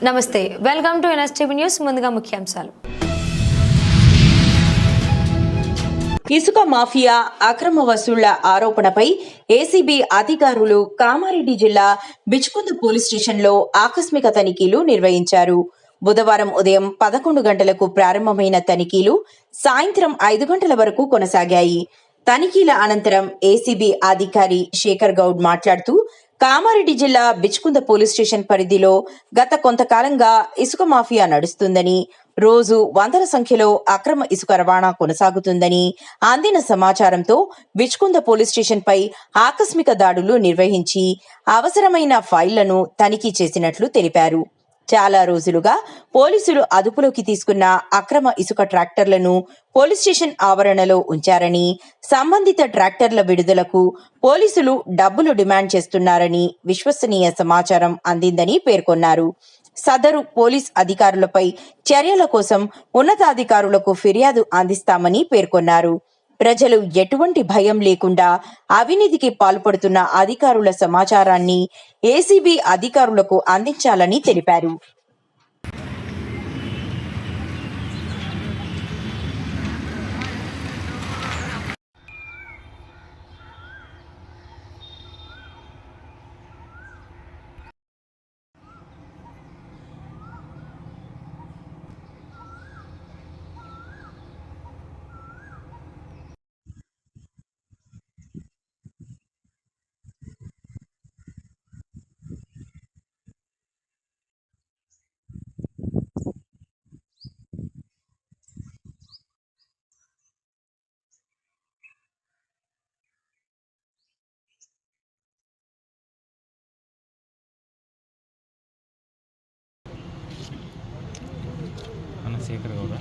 నమస్తే, welcome to NSTV news. ముందుగా ముఖ్యాంశాలు. ఇసుక మాఫియా అక్రమ వసూళ్ల ఆరోపణపై ఏసీబీ అధికారులు కామారెడ్డి జిల్లా బిచ్కుంద పోలీస్ స్టేషన్లో ఆకస్మిక తనిఖీలు నిర్వహించారు. బుధవారం ఉదయం 11 గంటలకు ప్రారంభమైన తనిఖీలు సాయంత్రం 5 గంటల వరకు కొనసాగాయి. తనిఖీల అనంతరం ఏసీబీ అధికారి శేఖర్ గౌడ్ మాట్లాడుతూ, కామారెడ్డి జిల్లా బిచ్కుంద పోలీస్ స్టేషన్ పరిధిలో గత కొంతకాలంగా ఇసుక మాఫియా నడుస్తుందని, రోజు వందల సంఖ్యలో అక్రమ ఇసుక రవాణా కొనసాగుతుందని అందిన సమాచారంతో బిచ్కుంద పోలీస్ స్టేషన్ పై ఆకస్మిక దాడులు నిర్వహించి అవసరమైన ఫైళ్లను తనిఖీ చేసినట్లు తెలిపారు. చాలా రోజులుగా పోలీసులు అదుపులోకి తీసుకున్న అక్రమ ఇసుక ట్రాక్టర్లను పోలీస్ స్టేషన్ ఆవరణలో ఉంచారని, సంబంధిత ట్రాక్టర్ల విడుదలకు పోలీసులు డబ్బులు డిమాండ్ చేస్తున్నారని విశ్వసనీయ సమాచారం అందిందని పేర్కొన్నారు. సదరు పోలీస్ అధికారులపై చర్యల కోసం ఉన్నతాధికారులకు ఫిర్యాదు అందిస్తామని పేర్కొన్నారు. ప్రజలు ఎటువంటి భయం లేకుండా అవినీతికి పాల్పడుతున్న అధికారుల సమాచారాన్ని ఏసీబీ అధికారులకు అందించాలని తెలిపారు. శేఖర్ గౌడ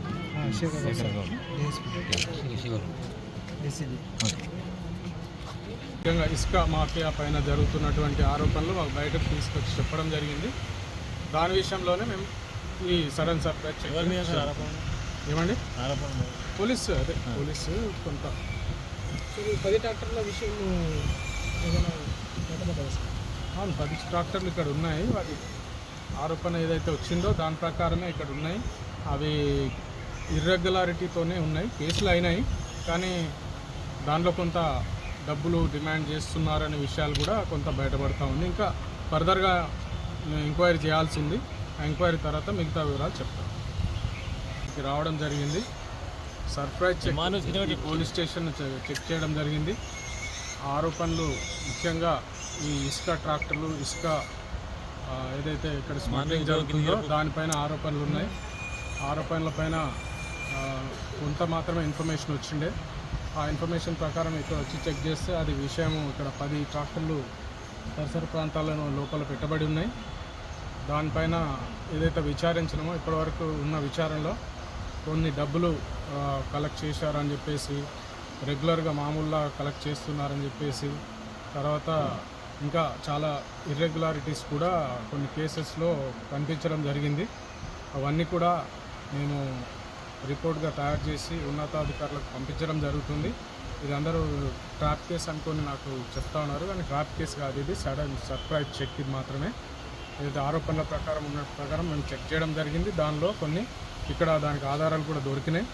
ముఖ్యంగా ఇసుక మాఫియా పైన జరుగుతున్నటువంటి ఆరోపణలు మాకు బయటకు తీసుకొచ్చి చెప్పడం జరిగింది. దాని విషయంలోనే మేము ఈ సడన్ సర్ప్రైజ్ ఏమండి పోలీసు కొంత 10 ట్రాక్టర్ల విషయం అవును 10 ట్రాక్టర్లు ఇక్కడ ఉన్నాయి. వాటి ఆరోపణ ఏదైతే వచ్చిందో దాని ప్రకారమే ఇక్కడ ఉన్నాయి. అవి ఇర్రెగ్యులారిటీతోనే ఉన్నాయి, కేసులు అయినాయి. కానీ దానిలో కొంత డబ్బులు డిమాండ్ చేస్తున్నారనే విషయాలు కూడా కొంత బయటపడతా ఉంది. ఇంకా ఫర్దర్గా ఎంక్వైరీ చేయాల్సింది. ఆ ఎంక్వైరీ తర్వాత మిగతా వివరాలు చెప్తాం. రావడం జరిగింది. Surprise check police station check చేయడం జరిగింది. ఆరోపణలు ముఖ్యంగా ఈ ఇసుక ట్రాక్టర్లు, ఇసుక ఏదైతే ఇక్కడ స్మగ్లింగ్ జరుగుతుందో దానిపైన ఆరోపణలు ఉన్నాయి. ఆరోపణలపైన కొంత మాత్రమే ఇన్ఫర్మేషన్ వచ్చిండే. ఆ ఇన్ఫర్మేషన్ ప్రకారం ఇక్కడ వచ్చి చెక్ చేస్తే అది విషయము ఇక్కడ 10 ట్రాక్టర్లు పరిసర ప్రాంతాలను లోపల పెట్టబడి ఉన్నాయి. దానిపైన ఏదైతే విచారించినామో ఇప్పటివరకు ఉన్న విచారణలో కొన్ని డబ్బులు కలెక్ట్ చేశారని చెప్పేసి, రెగ్యులర్గా మామూలుగా కలెక్ట్ చేస్తున్నారని చెప్పేసి, తర్వాత ఇంకా చాలా ఇర్రెగ్యులారిటీస్ కూడా కొన్ని కేసెస్లో కనిపించడం జరిగింది. అవన్నీ కూడా మేము రిపోర్ట్గా తయారు చేసి ఉన్నతాధికారులకు పంపించడం జరుగుతుంది. ఇది అందరూ ట్రాప్ కేసు అనుకొని నాకు చెప్తా ఉన్నారు, కానీ ట్రాప్ కేసు కాదు, ఇది సడన్ సర్ప్రైజ్ చెక్. ఇది మాత్రమే ఏదైతే ఆరోపణల ప్రకారం ఉన్న ప్రకారం మేము చెక్ చేయడం జరిగింది. దానిలో కొన్ని ఇక్కడ దానికి ఆధారాలు కూడా దొరికినాయి.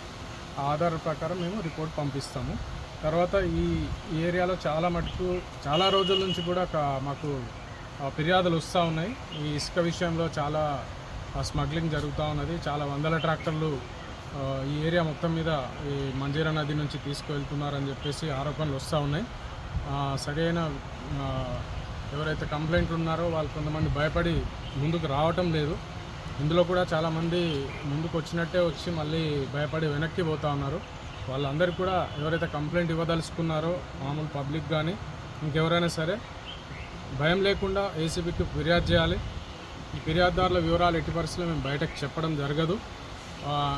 ఆ ఆధారాల ప్రకారం మేము రిపోర్ట్ పంపిస్తాము. తర్వాత ఈ ఏరియాలో చాలా మటుకు చాలా రోజుల నుంచి కూడా మాకు ఫిర్యాదులు వస్తూ ఉన్నాయి. ఈ ఇసుక విషయంలో చాలా స్మగ్లింగ్ జరుగుతూ ఉన్నది. చాలా వందల ట్రాక్టర్లు ఈ ఏరియా మొత్తం మీద ఈ మంజీరా నది నుంచి తీసుకువెళ్తున్నారని చెప్పేసి ఆరోపణలు వస్తూ ఉన్నాయి. సరైన ఎవరైతే కంప్లైంట్లు ఉన్నారో వాళ్ళు కొంతమంది భయపడి ముందుకు రావటం లేదు. ఇందులో కూడా చాలామంది ముందుకు వచ్చినట్టే వచ్చి మళ్ళీ భయపడి వెనక్కి పోతూ ఉన్నారు. వాళ్ళందరికీ కూడా ఎవరైతే కంప్లైంట్ ఇవ్వదలుచుకున్నారో మామూలు పబ్లిక్ కానీ ఇంకెవరైనా సరే భయం లేకుండా ఏసీబీకి ఫిర్యాదు చేయాలి. ఈ ఫిర్యాదుదారుల వివరాలు ఎట్టి పరిస్థితుల్లో మేము బయటకు చెప్పడం జరగదు.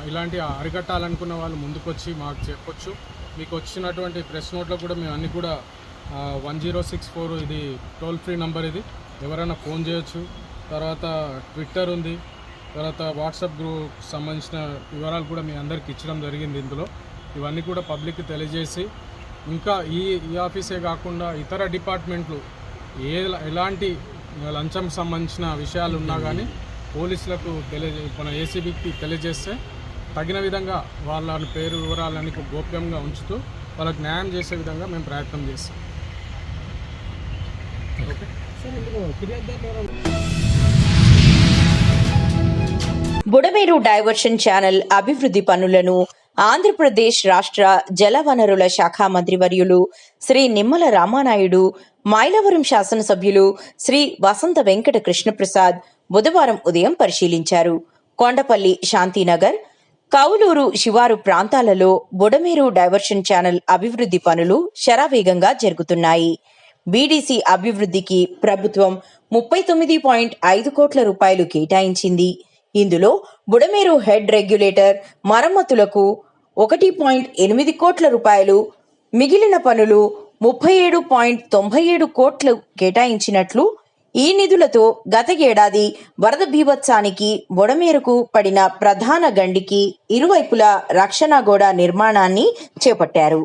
ఇలాంటి అరికట్టాలనుకున్న వాళ్ళు ముందుకొచ్చి మాకు చెప్పొచ్చు. మీకు వచ్చినటువంటి ప్రెస్ నోట్లో కూడా మేము అన్నీ కూడా 1064 ఇది టోల్ ఫ్రీ నంబర్, ఇది ఎవరైనా ఫోన్ చేయొచ్చు. తర్వాత ట్విట్టర్ ఉంది, తర్వాత వాట్సాప్ గ్రూప్ సంబంధించిన వివరాలు కూడా మీ అందరికి ఇచ్చడం జరిగింది. ఇందులో ఇవన్నీ కూడా పబ్లిక్కి తెలియజేసి, ఇంకా ఈ ఆఫీసే కాకుండా ఇతర డిపార్ట్మెంట్లు ఎలాంటి లంచం సంబంధించిన విషయాలు ఉన్నా కానీ పోలీసులకు మన ఏసీబీకి తెలియజేస్తే తగిన విధంగా వాళ్ళ పేరు వివరాలని గోప్యంగా ఉంచుతూ వాళ్ళకి న్యాయం చేసే విధంగా మేము ప్రయత్నం చేస్తాం. ఓకే. బుడమేరు డైవర్షన్ ఛానల్ అభివృద్ధి పనులను ఆంధ్రప్రదేశ్ రాష్ట్ర జలవనరుల శాఖ మంత్రివర్యులు శ్రీ నిమ్మల రామానాయుడు, మైలవరం శాసనసభ్యులు శ్రీ వసంత వెంకట కృష్ణప్రసాద్ బుధవారం ఉదయం పరిశీలించారు. కొండపల్లి శాంతినగర్, కౌలూరు శివారు ప్రాంతాలలో బుడమేరు డైవర్షన్ ఛానల్ అభివృద్ధి పనులు శరవేగంగా జరుగుతున్నాయి. బీడీసీ అభివృద్ధికి ప్రభుత్వం 39.5 కోట్ల రూపాయలు కేటాయించింది. ఇందులో బుడమేరు హెడ్ రెగ్యులేటర్ మరమ్మతులకు 1.8 కోట్ల రూపాయలు, మిగిలిన పనులు 37.97 కోట్లు కేటాయించినట్లు, ఈ నిధులతో గత ఏడాది వరద బీభత్సానికి బుడమేరుకు పడిన ప్రధాన గండికి ఇరువైపులా రక్షణ గోడ నిర్మాణాన్ని చేపట్టారు.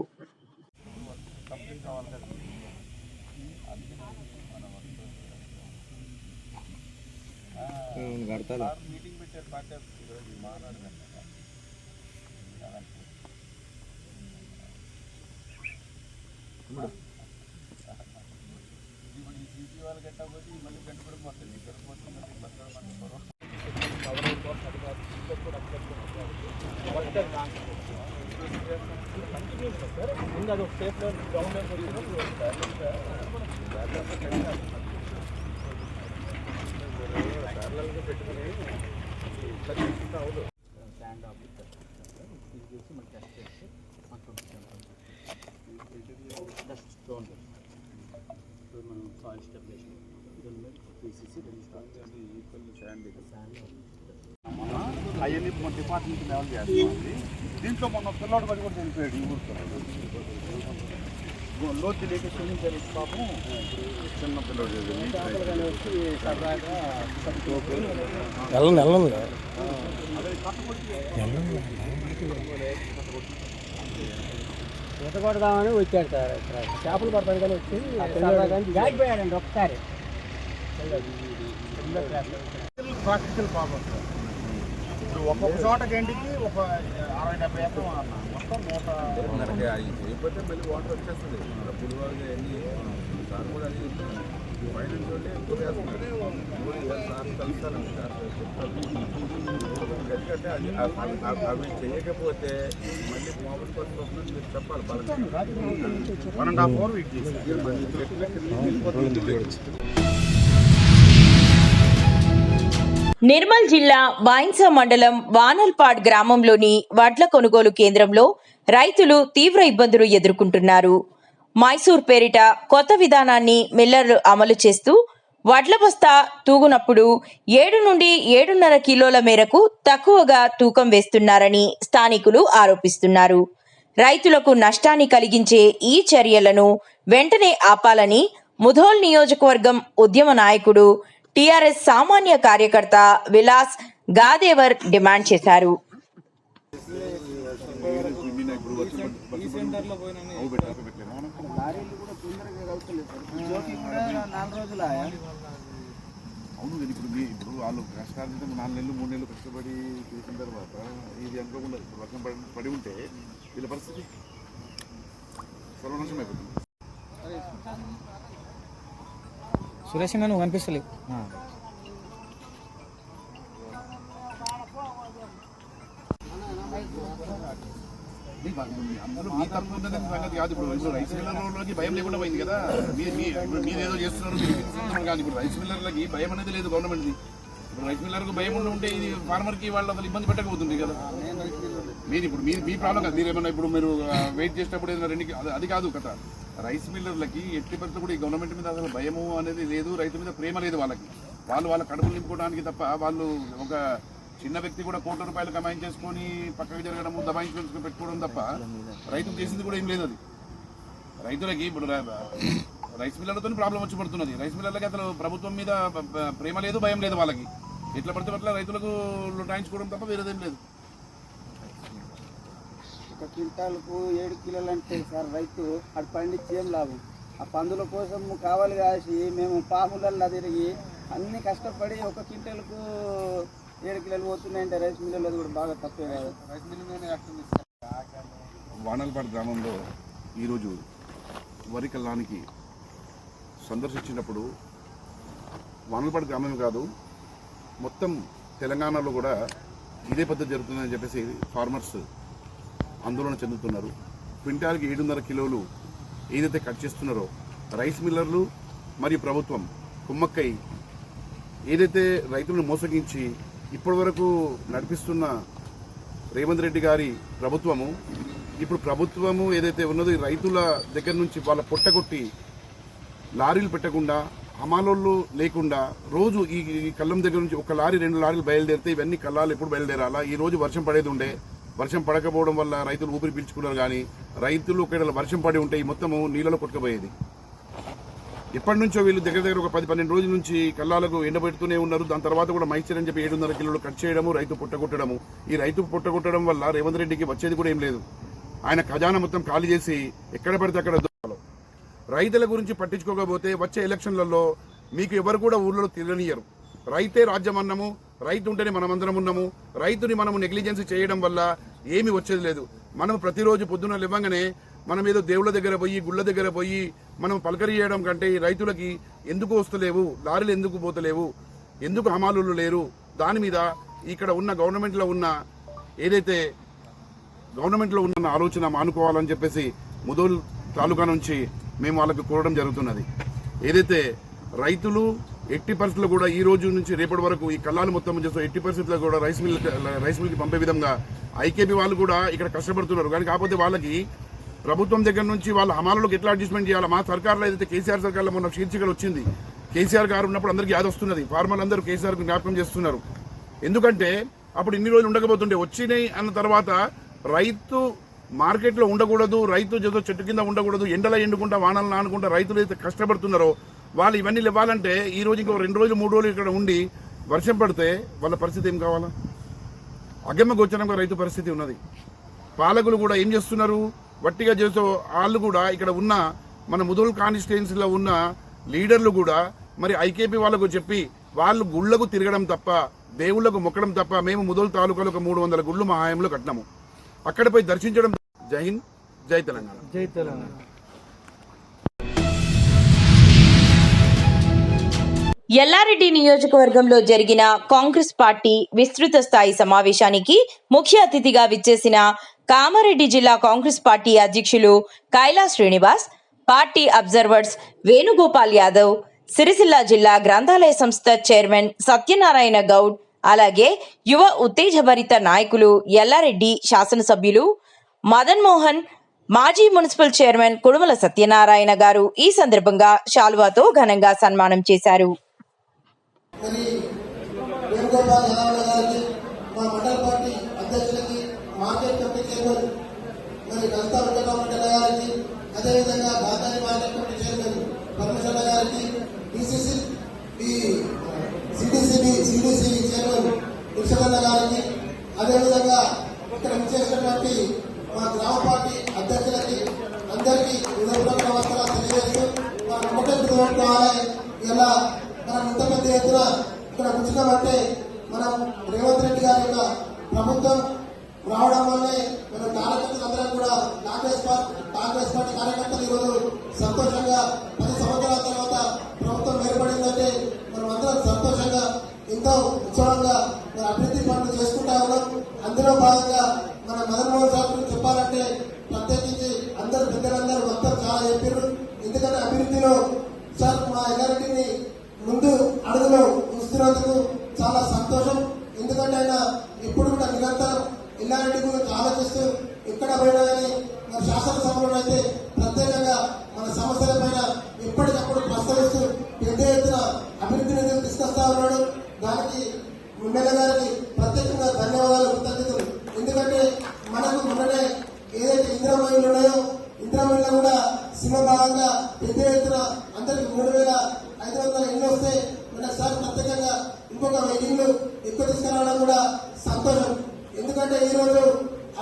అవన్నీ మన డిపార్ట్మెంట్ లెవెల్ చేస్తామండి. దీంట్లో మొన్న పిల్లోడు పడి కూడా చనిపోయాడు ఈ ఊరితో. లోతు తెలియక స్విమ్మింగ్ చేసి పాపం చిన్న పిల్లోడు ఎత్తగొడదామని వచ్చాడు సార్. ఇక్కడ చేపలు పడతాను కానీ వచ్చి గాడిపోయాడండి ఒకసారి. Practical problem sir. ఇప్పుడు ఒక్కొక్క చోట గంటికి ఒక 60-70 ఎకరం అన్న మొత్తం 100 చేయకపోతే మళ్ళీ వాటర్ వచ్చేస్తుంది. డబ్బులు వాళ్ళు అన్నీ సార్ కూడా అది ఫైనాన్స్ వాళ్ళే ఎక్కువ వేస్తున్నారు. సార్ కలుస్తానండి సార్ ఎందుకంటే అది అవి చేయకపోతే మళ్ళీ మామూలు ఖర్చు వస్తుందని మీరు చెప్పాలి. 1.5 hours వెయిట్ చేసి నిర్మల్ జిల్లా బాయిన్సా మండలం వానల్పాడ్ గ్రామంలోని వడ్ల కొనుగోలు కేంద్రంలో రైతులు తీవ్ర ఇబ్బందులు ఎదుర్కొంటున్నారు. మైసూర్ పేరిట కొత్త విధానాన్ని మిల్లర్లు అమలు చేస్తూ వడ్ల బస్తా తూగునప్పుడు 7 నుండి 7.5 కిలోల మేరకు తక్కువగా తూకం వేస్తున్నారని స్థానికులు ఆరోపిస్తున్నారు. రైతులకు నష్టాన్ని కలిగించే ఈ చర్యలను వెంటనే ఆపాలని ముధోల్ నియోజకవర్గం ఉద్యమ నాయకుడు టీఆర్ఎస్ సామాన్య కార్యకర్త విలాస్ గాదేవర్ డిమాండ్ చేశారు. అవును, ఇప్పుడు వాళ్ళు కష్టార్జితం 4 నెలలు 3 నెలలు కష్టపడి చేసిన తర్వాత ఇది అనుకోకుండా ఇప్పుడు వర్షం పడి ఉంటే వీళ్ళ పరిస్థితి సర్వనాశనం అయిపోతుంది. సురేష్ నువ్వు కనిపిస్తలేవు. అందరూ మీ తప్పు ఉందనే సంగతి కాదు. ఇప్పుడు రైస్ మిల్లర్లకి భయం లేకుండా పోయింది కదా. మీరు ఏదో చేస్తున్నారు కాదు. ఇప్పుడు రైస్ మిల్లర్లకి భయం అనేది లేదు గవర్నమెంట్ది. ఇప్పుడు రైస్ మిల్లర్కు భయం ఉంటే ఇది ఫార్మర్కి వాళ్ళు అసలు ఇబ్బంది పెట్టకపోతుంది కదా. మీరు ఇప్పుడు మీ ప్రాబ్లం కాదు. మీరు ఏమన్నా ఇప్పుడు మీరు వెయిట్ చేసేటప్పుడు ఏదైనా అది కాదు కదా. రైస్ మిల్లర్లకి ఎట్టి పరిస్థితులు కూడా ఈ గవర్నమెంట్ మీద అసలు భయము అనేది లేదు, రైతు మీద ప్రేమ లేదు వాళ్ళకి. వాళ్ళ కడుపులు నింపుకోవడానికి తప్ప వాళ్ళు ఒక చిన్న వ్యక్తి కూడా కోట్ల రూపాయలు కమాయించేసుకొని పక్కకి జరగడము దబాయించుకొని పెట్టుకోవడం తప్ప రైతుకు చేసింది కూడా ఏం లేదు. అది రైతులకి ఇప్పుడు రైస్ మిల్లర్లతో ప్రాబ్లం వచ్చి పడుతున్నది. రైస్ మిల్లర్లకి అసలు ప్రభుత్వం మీద ప్రేమ లేదు, భయం లేదు. వాళ్ళకి ఎట్లా పడితే అట్లా రైతులకు లొటాయించుకోవడం తప్ప వేరేదేం లేదు. ఒక క్వింటాల్కు 7 కిలోలు అంటే సార్ రైతు అటు పండించి ఏం లాభం? ఆ పందుల కోసం కావాలి కాసి మేము పాములల్లో తిరిగి అన్ని కష్టపడి ఒక క్వింటల్కు 7 కిలోలు పోతున్నాయంటే రైస్ మిల్లులో కూడా బాగా తక్కువే కాదు. రైస్ మిల్లులోనే వానల్పాడు గ్రామంలో ఈరోజు వరి కల్లానికి సందర్శించినప్పుడు వానల్పాడు గ్రామమే కాదు మొత్తం తెలంగాణలో కూడా ఇదే పద్ధతి జరుగుతుందని చెప్పేసి ఫార్మర్స్ ఆందోళన చెందుతున్నారు. క్వింటాల్కి 7.5 కిలోలు ఏదైతే కట్ చేస్తున్నారో రైస్ మిల్లర్లు మరియు ప్రభుత్వం కుమ్మక్కై ఏదైతే రైతులను మోసగించి ఇప్పటి వరకు నడిపిస్తున్న రేవంత్ రెడ్డి గారి ప్రభుత్వము ఇప్పుడు ప్రభుత్వము ఏదైతే ఉన్నదో ఈ రైతుల దగ్గర నుంచి వాళ్ళ పొట్టగొట్టి లారీలు పెట్టకుండా హమాలోళ్ళు లేకుండా రోజు ఈ కళ్ళం దగ్గర నుంచి ఒక లారీ 2 లారీలు బయలుదేరితే ఇవన్నీ కళ్ళాలు ఎప్పుడు బయలుదేరాలా. ఈ రోజు వర్షం పడేది ఉండే, వర్షం పడకపోవడం వల్ల రైతులు ఊపిరి పీల్చుకున్నారు. కానీ రైతులు ఒకవేళ వర్షం పడి ఉంటే ఈ మొత్తము నీళ్ళలో కొట్టుకుపోయేది. ఎప్పటి నుంచో వీళ్ళు దగ్గర ఒక 10-12 రోజుల నుంచి కళ్ళాలకు ఎండబెడుతూనే ఉన్నారు. దాని తర్వాత కూడా మైచర్ అని చెప్పి 7.5 కిలోలు కట్ చేయడము, రైతు పుట్టగొట్టడము. ఈ రైతు పుట్టగొట్టడం వల్ల రేవంత్ రెడ్డికి వచ్చేది కూడా ఏం లేదు. ఆయన ఖజానా మొత్తం ఖాళీ చేసి ఎక్కడ పడితే అక్కడ రైతుల గురించి పట్టించుకోకపోతే వచ్చే ఎలక్షన్లలో మీకు ఎవరు కూడా ఊళ్ళో తిరగనియరు. రైతే రాజ్యం అన్నము, రైతు ఉంటేనే మనమందరం ఉన్నాము. రైతుని మనము నెగ్లిజెన్స్ చేయడం వల్ల ఏమీ వచ్చేది లేదు. మనం ప్రతిరోజు పొద్దున లేవగానే మనం ఏదో దేవుళ్ళ దగ్గర పోయి గుళ్ళ దగ్గర పోయి మనం పలకరి చేయడం కంటే ఈ రైతులకి ఎందుకు వస్తలేవు, లారీలు ఎందుకు పోతలేవు, ఎందుకు హమాలులు లేరు, దాని మీద ఇక్కడ ఉన్న గవర్నమెంట్లో ఉన్న ఆలోచన మానుకోవాలని చెప్పేసి ముదోల్ తాలూకా నుంచి మేము వాళ్ళకి కోరడం జరుగుతున్నది. ఏదైతే రైతులు ఎట్టి పరిస్థితుల్లో కూడా ఈ రోజు నుంచి రేపటి వరకు ఈ కళ్ళాలు మొత్తం చేస్తూ ఎట్టి పరిస్థితుల్లో కూడా రైస్ మిల్కి పంపే విధంగా ఐకేపీ వాళ్ళు కూడా ఇక్కడ కష్టపడుతున్నారు. కానీ కాకపోతే వాళ్ళకి ప్రభుత్వం దగ్గర నుంచి వాళ్ళ హమాలలోకి ఎట్లా అడ్జస్ట్మెంట్ చేయాలి. మా సర్కార్లో ఏదైతే కేసీఆర్ సర్కార్లో మొన్న శీర్షికలు వచ్చింది, కేసీఆర్ గారు ఉన్నప్పుడు అందరికీ యాద వస్తున్నది. ఫార్మర్లు అందరూ కేసీఆర్కి జ్ఞాపకం చేస్తున్నారు. ఎందుకంటే అప్పుడు ఇన్ని రోజులు ఉండకపోతుండే, వచ్చినాయి అన్న తర్వాత రైతు మార్కెట్లో ఉండకూడదు, రైతు చెట్టు కింద ఉండకూడదు, ఎండలో ఎండుకుంటా వానలు నానుకుంటా రైతులు అయితే కష్టపడుతున్నారో వాళ్ళు ఇవన్నీ ఇవ్వాలంటే ఈ రోజు ఇంకో 2 రోజులు 3 రోజులు ఇక్కడ ఉండి వర్షం పడితే వాళ్ళ పరిస్థితి ఏం కావాలా? అగమ్య గోచరంగా రైతు పరిస్థితి ఉన్నది. పాలకులు కూడా ఏం చేస్తున్నారు, వట్టిగా చేసే వాళ్ళు కూడా ఇక్కడ ఉన్న మన ముదోల్ కాన్స్టిట్యుయెన్సీలో ఉన్న లీడర్లు కూడా మరి ఐకేపీ వాళ్ళకు చెప్పి వాళ్ళు గుళ్లకు తిరగడం తప్ప, దేవుళ్లకు మొక్కడం తప్ప, మేము ముదోల్ తాలూకాలో ఒక 300 గుళ్ళు మా హాయంలో కట్టినాము, అక్కడ పోయి దర్శించడం. జై హింద్, జై తెలంగాణ. జై తెలంగాణ. ఎల్లారెడ్డి నియోజకవర్గంలో జరిగిన కాంగ్రెస్ పార్టీ విస్తృత స్థాయి సమావేశానికి ముఖ్య అతిథిగా విచ్చేసిన కామారెడ్డి జిల్లా కాంగ్రెస్ పార్టీ అధ్యక్షులు కైలా శ్రీనివాస్, పార్టీ అబ్జర్వర్స్ వేణుగోపాల్ యాదవ్, సిరిసిల్ల జిల్లా గ్రంథాలయ సంస్థ చైర్మన్ సత్యనారాయణ గౌడ్, అలాగే యువ ఉత్తేజభరిత నాయకులు ఎల్లారెడ్డి శాసనసభ్యులు మదన్ మోహన్, మాజీ మున్సిపల్ చైర్మన్ కుడుమల సత్యనారాయణ గారు ఈ సందర్భంగా శాలువాతో ఘనంగా సన్మానం చేశారు. మరి వేణుగోపాల్ యాదవ్ గారికి, మా మండల పార్టీ అధ్యక్షులకి, మార్కెట్ కమిటీ చైర్మన్ మరి గంతా వెంకటరామరెడ్డి గారికి, అదేవిధంగా బాదారి మార్కెట్ కమిటీ చైర్మన్ పరమేశ్వర గారికి, సిడిసి చైర్మన్ విశ్వనాథ గారికి, అదేవిధంగా ఇక్కడ విచ్చేసినటువంటి మా గ్రామ పార్టీ అధ్యక్షులకి అందరికీ హృదయపూర్వక నమస్కారాలు తెలియజేస్తూ మనం ఒకటే గుర్తుపెట్టుకోవాలి. ఇలా మనం ఇంత పెద్ద ఎత్తున ఇక్కడ కూర్చున్నామంటే మనం రేవంత్ రెడ్డి గారి యొక్క ప్రభుత్వం రావడం వల్లే మన కార్యకర్తలందరం కూడా కాంగ్రెస్ పార్టీ కార్యకర్తలు ఈరోజు సంతోషంగా 10 సంవత్సరాల తర్వాత ప్రభుత్వం ఏర్పడిందంటే మనం అందరం సంతోషంగా ఎంతో ఉత్సవంగా మన అభివృద్ధి పనులు చేసుకుంటా ఉన్నాం. అందులో భాగంగా మన మదన్ మోహన్ సార్ గురించి చెప్పాలంటే ప్రత్యేకించి అందరు పెద్దలందరూ మొత్తం చాలా చెప్పారు. ఎందుకంటే అభివృద్ధిలో సార్ మా ఎల్లారెడ్డిని ముందు అడుగులో ఉంచుతున్నందుకు చాలా సంతోషం. ఎందుకంటే ఆయన ఎప్పుడు కూడా నిరంతరం ఎల్లారెడ్డి గురించి ఆలోచిస్తూ ఎక్కడ పోయినా కానీ మన శాసనసభలో అయితే ప్రత్యేకంగా మన సమస్యల పైన ఎప్పటికప్పుడు ప్రస్తావిస్తూ పెద్ద ఎత్తున అభివృద్ధిని తీసుకొస్తా ఉన్నాడు. దానికి ఎమ్మెల్యే గారికి ప్రత్యేకంగా ధన్యవాదాలు, కృతజ్ఞతలు. ఎందుకంటే మనకు మొన్ననే ఏదైతే ఇందిరామయ్యలు ఉన్నాయో ఇందిరామయ్యలో కూడా సింహభాగంగా పెద్ద ఎత్తున అందరికి 3,500 ఇళ్ళు వస్తే మనకు సార్ ప్రత్యేకంగా ఇంకొక 1000 ఇళ్ళు ఎక్కువ తీసుకురావడం కూడా సంతోషం. ఎందుకంటే ఈ రోజు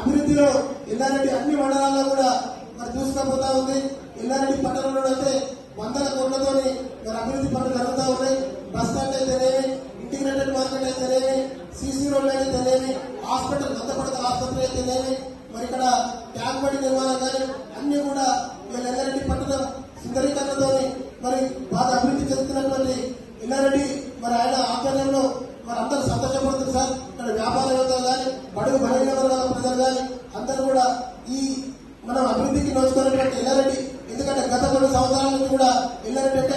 అభివృద్ధిలో ఎల్లారెడ్డి అన్ని మండలాల్లో కూడా మరి చూసుకపోతా ఉంది. ఎల్లారెడ్డి పట్టణంలో అయితే వందల కోట్లతోని మరి అభివృద్ధి పనులు జరుగుతూ ఉన్నాయి. బస్ స్టాండ్ అయితేనేమి, ఇంటిగ్రేటెడ్ మార్కెట్ అయితేనేమి, సీసీ రోడ్లు అయితేనేమి, హాస్పిటల్ కొత్తపడక ఆసుపత్రి అయితేనేమి, మరి ఇక్కడ ట్యాంక్ బండి నిర్మాణం కానీ అన్ని కూడా ఎల్లారెడ్డి పట్టణం సుందరీకరణతో మరి బాగా అభివృద్ధి చెందుతున్నటువంటి ఎల్లారెడ్డి మరి ఆయన ఆధ్వర్యంలో మరి అందరూ సంతోషపడుతుంది సార్. ఇక్కడ వ్యాపారవేత్తలు కానీ, బడుగు బలహీన వర్గాల ప్రజలు కానీ అందరూ కూడా ఈ మనం అభివృద్ధికి నోచుకున్నటువంటి ఎల్లారెడ్డి, ఎందుకంటే గత 10 సంవత్సరాల నుంచి కూడా ఎల్లారెడ్డి అంటే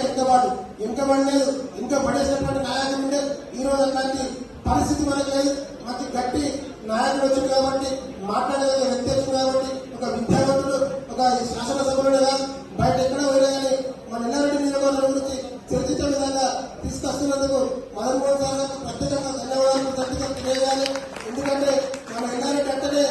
వెనుకబడి లేదు, ఇంకా పడేసినటువంటి నాయకులు ఉండే. ఈ రోజు అట్లాంటి పరిస్థితి మనకు లేదు. మంచి గట్టి నాయకుడు వచ్చింది కాబట్టి, మాట్లాడే వ్యక్తి వచ్చింది కాబట్టి, ఒక విద్యావంతుడు ఒక శాసనసభలోనే కాదు బయట ఎక్కడ పోయినా కానీ మన ఎల్లారెడ్డి నియోజకవర్గం గురించి చర్చించే విధంగా తీసుకొస్తున్నందుకు మదన్ మోహన్ సార్ గారికి ప్రత్యేకంగా ధన్యవాదాలు తెలియజేయాలి. ఎందుకంటే మన ఎల్లారెడ్డి అంటేనే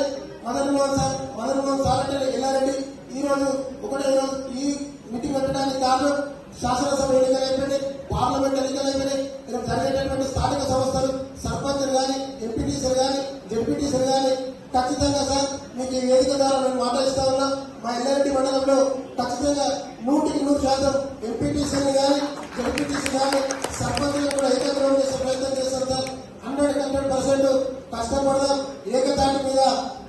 మదన్ మోహన్ సార్ అంటే ఎల్లారెడ్డి. ఈ రోజు ఒకటే రోజు ఈ మీటింగ్ పెట్టడానికి కారణం శాసనసభ ఎన్నికలు అయిపోయినాయి, పార్లమెంట్ ఎన్నికలు అయిపోయినాయి. ఇక్కడ జరిగేటటువంటి స్థానిక సంస్థలు సర్పంచులు కానీ, ఎంపీటీసీలు కానీ, జెడ్పీటీసీలు కానీ ఖచ్చితంగా సార్ మీకు ఈ వేదిక ద్వారా మేము మాట ఇస్తా ఉన్నాం. మా ఎల్లారెడ్డి మండలంలో ఖచ్చితంగా 100% ఎంపీటీసీని కానీ, జెడ్పీటీసీ కానీ, సర్పంచులు కూడా ఏకగ్రహం చేసే ప్రయత్నం చేస్తారు సార్. 100% కష్టపడదాం. ఏకతాటి మీద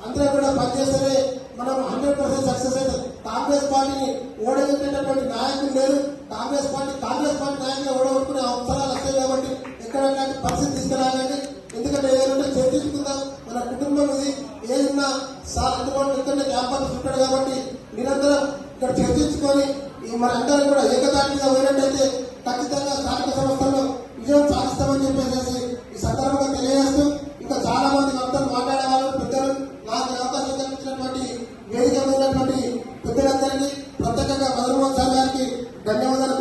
అందరూ కూడా పనిచేస్తేనే మనం 100% సక్సెస్ అవుతాం. కాంగ్రెస్ పార్టీని ఓడగొట్టేటటువంటి నాయకులు లేరు. కాంగ్రెస్ పార్టీ నాయకులు ఓడగొట్టుకునే అవసరాలు వస్తాయి కాబట్టి ఎక్కడ పరిస్థితి తీసుకురాలండి. ఎందుకంటే ఏదంటే చర్చించుకుందాం. మన కుటుంబం ఇది ఏదన్నా సార్ అందుబాటులో ఇక్కడనే క్యాంపస్ ఉంటాడు కాబట్టి నిరంతరం ఇక్కడ చర్చించుకొని మన అందరం కూడా ఏకతాటి మీద పోయినట్టయితే ఖచ్చితంగా స్థానిక సంస్థల్లో విజయం సాధిస్తామని చెప్పేసి ఈ సందర్భంగా తెలియజేస్తూ, ఇంకా చాలా మంది అందరూ మాట్లాడే వాళ్ళు పెద్దలు నాకు అవకాశం కల్పించినటువంటి వేదిక ఉన్నటువంటి పెద్దలందరికీ ప్రత్యేకంగా మదన్ సార్ గారికి ధన్యవాదాలు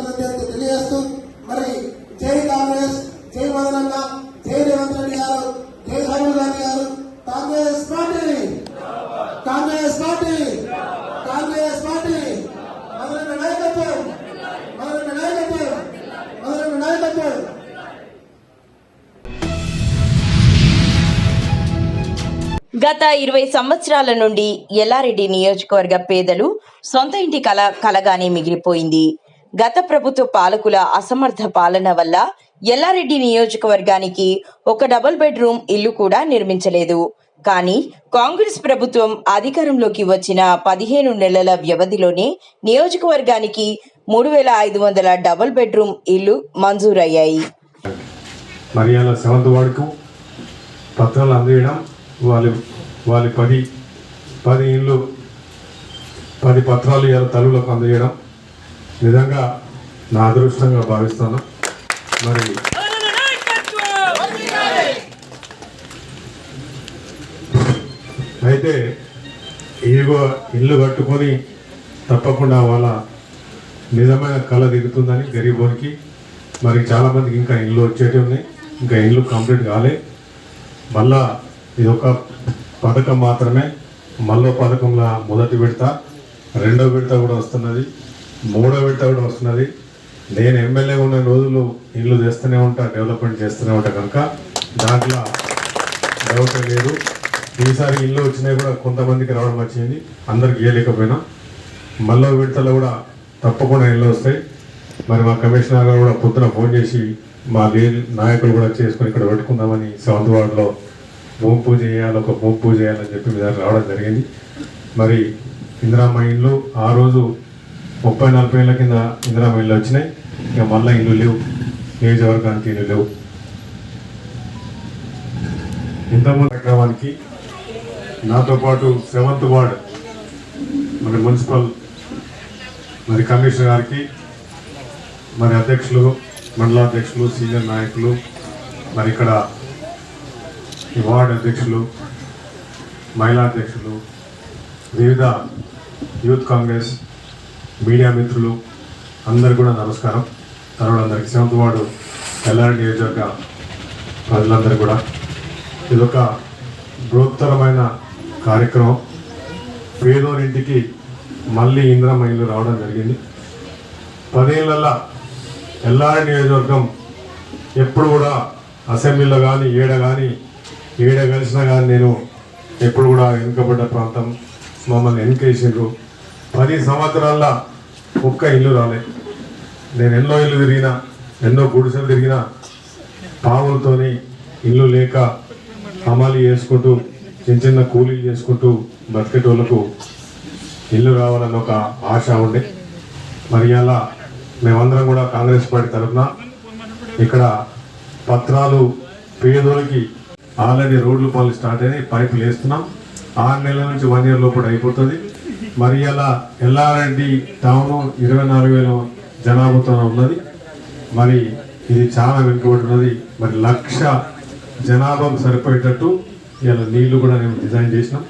తెలియజేస్తూ, మరి జై కాంగ్రెస్, జై మదనన్న, జై రేవంత్ రెడ్డి గారు, జై రాహుల్ గాంధీ గారు, Congress party, Congress party, Congress party, మదనన్న నాయకత్వం, మదనన్న నాయకత్వం, మదనన్న నాయకత్వం. గత 20 సంవత్సరాల నుండి ఎల్లారెడ్డి నియోజకవర్గ పేదలు సొంత ఇంటి కలగానే మిగిలిపోయింది. గత ప్రభుత్వ పాలకుల అసమర్థ పాలన వల్ల ఎల్లారెడ్డి నియోజకవర్గానికి ఒక డబుల్ బెడ్రూమ్ ఇల్లు కూడా నిర్మించలేదు. కానీ కాంగ్రెస్ ప్రభుత్వం అధికారంలోకి వచ్చిన 15 నెలల వ్యవధిలోనే నియోజకవర్గానికి 3500 డబుల్ బెడ్రూమ్ ఇల్లు మంజూరయ్యాయి. మరియాల 7th వార్డుకు పత్రాలు అందజేయడం, వాళ్ళ 10 ఇళ్ళు 10 పత్రాలు ఇలా తల్లులకు అందజేయడం నిజంగా నా అదృష్టంగా భావిస్తాను. మరి అయితే ఏగో ఇల్లు కట్టుకొని తప్పకుండా వాళ్ళ నిజమైన కళ దిగుతుందని గరీబోనికి మరి చాలామందికి ఇంకా ఇల్లు వచ్చేటి ఉన్నాయి, ఇంకా ఇల్లు కంప్లీట్ కాలే. మళ్ళా ఇది ఒక పథకం మాత్రమే. మళ్ళీ పథకంలో మొదటి విడత, 2వ విడత కూడా వస్తున్నది, 3వ విడత కూడా వస్తున్నది. నేను ఎమ్మెల్యే ఉన్న రోజులు ఇల్లు చేస్తూనే ఉంటా, డెవలప్మెంట్ చేస్తూనే ఉంటా కనుక దాంట్లో డౌట్ లేదు. ఈసారి ఇల్లు వచ్చినాయి కూడా కొంతమందికి రావడం వచ్చింది, అందరికి ఇవ్వలేకపోయినా. మళ్ళీ విడతలో కూడా తప్పకుండా ఇల్లు వస్తాయి. మరి మా కమిషనర్ గారు కూడా పొద్దున ఫోన్ చేసి మా నాయకులు కూడా చేసుకొని ఇక్కడ పెట్టుకుందామని 7th వార్డులో భూమి పూజ చేయాలి, ఒక భూమి పూజ చేయాలని చెప్పి మీ దగ్గర రావడం జరిగింది. మరి ఇందిరామ్మ ఇల్లు ఆ రోజు 30-40 ఏళ్ళ కింద ఇందిరామ్మ ఇల్లు వచ్చినాయి. ఇక మళ్ళీ ఇల్లు లేవు, నియోజకవర్గానికి ఇల్లు లేవు. ఇంతకుముందు కార్యక్రమానికి నాతో పాటు 7th వార్డ్ మరి మున్సిపల్ మరి కమిషనర్ గారికి, మరి అధ్యక్షులు, మండలాధ్యక్షులు, సీనియర్ నాయకులు, మరి ఇక్కడ ఈ వార్డు అధ్యక్షులు, మహిళా అధ్యక్షులు, వివిధ యూత్ కాంగ్రెస్ మీడియా మిత్రులు అందరు కూడా నమస్కారం. తర్వాత అందరికి 7th వార్డు ఎల్లారెడ్డి నియోజకవర్గ ప్రజలందరూ కూడా ఇదొక బృహత్తరమైన కార్యక్రమం. పేదోరింటికి మళ్ళీ ఇందిరమ్మ ఇల్లు రావడం జరిగింది. 10 ఏళ్ళ ఎల్లారెడ్డి నియోజకవర్గం ఎప్పుడు కూడా అసెంబ్లీలో కానీ ఏడ కలిసినా కానీ నేను ఎప్పుడు కూడా వెనుకబడ్డ ప్రాంతం, మమ్మల్ని ఎన్నికేసిండ్రు. 10 సంవత్సరాల ఒక్క ఇల్లు రాలే. నేను ఎన్నో ఇల్లు తిరిగినా, ఎన్నో గుడిసెలు తిరిగినా, పావులతోని ఇల్లు లేక హమాలి చేసుకుంటూ చిన్న చిన్న కూలీలు చేసుకుంటూ బతికేటోళ్లకు ఇల్లు రావాలని ఒక ఆశ ఉండే. మరి అలా మేమందరం కూడా కాంగ్రెస్ పార్టీ తరఫున ఇక్కడ పత్రాలు పేదోళ్ళకి ఆల్రెడీ రోడ్లు పనులు స్టార్ట్ అయినాయి, పైపులు వేస్తున్నాం. 6 నెలల నుంచి 1 year లోపల అయిపోతుంది. మరి అలా ఎల్లారెడ్డి టౌన్ 24,000 జనాభాతో ఉన్నది. మరి ఇది చాలా వెనుకబడి ఉన్నది. మరి 1,00,000 జనాభాకు సరిపోయేటట్టు ఇలా నీళ్లు కూడా మేము డిజైన్ చేసినాం.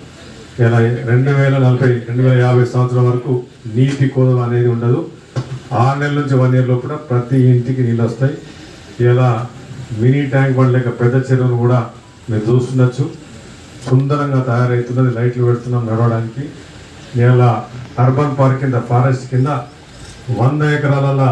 ఇలా 2040, 2050 సంవత్సరం వరకు నీటి కోదలు అనేది ఉండదు. 6 నెలల నుంచి 1 year లోపల ప్రతి ఇంటికి నీళ్ళు వస్తాయి. ఇలా మినీ ట్యాంక్ బండ్ లేక పెద్ద చెరువును కూడా మీరు చూస్తుండొచ్చు, సుందరంగా తయారవుతున్నది. లైట్లు పెడుతున్నాం నడవడానికి. ఇలా అర్బన్ పార్క్ కింద, ఫారెస్ట్ కింద 100 ఎకరాల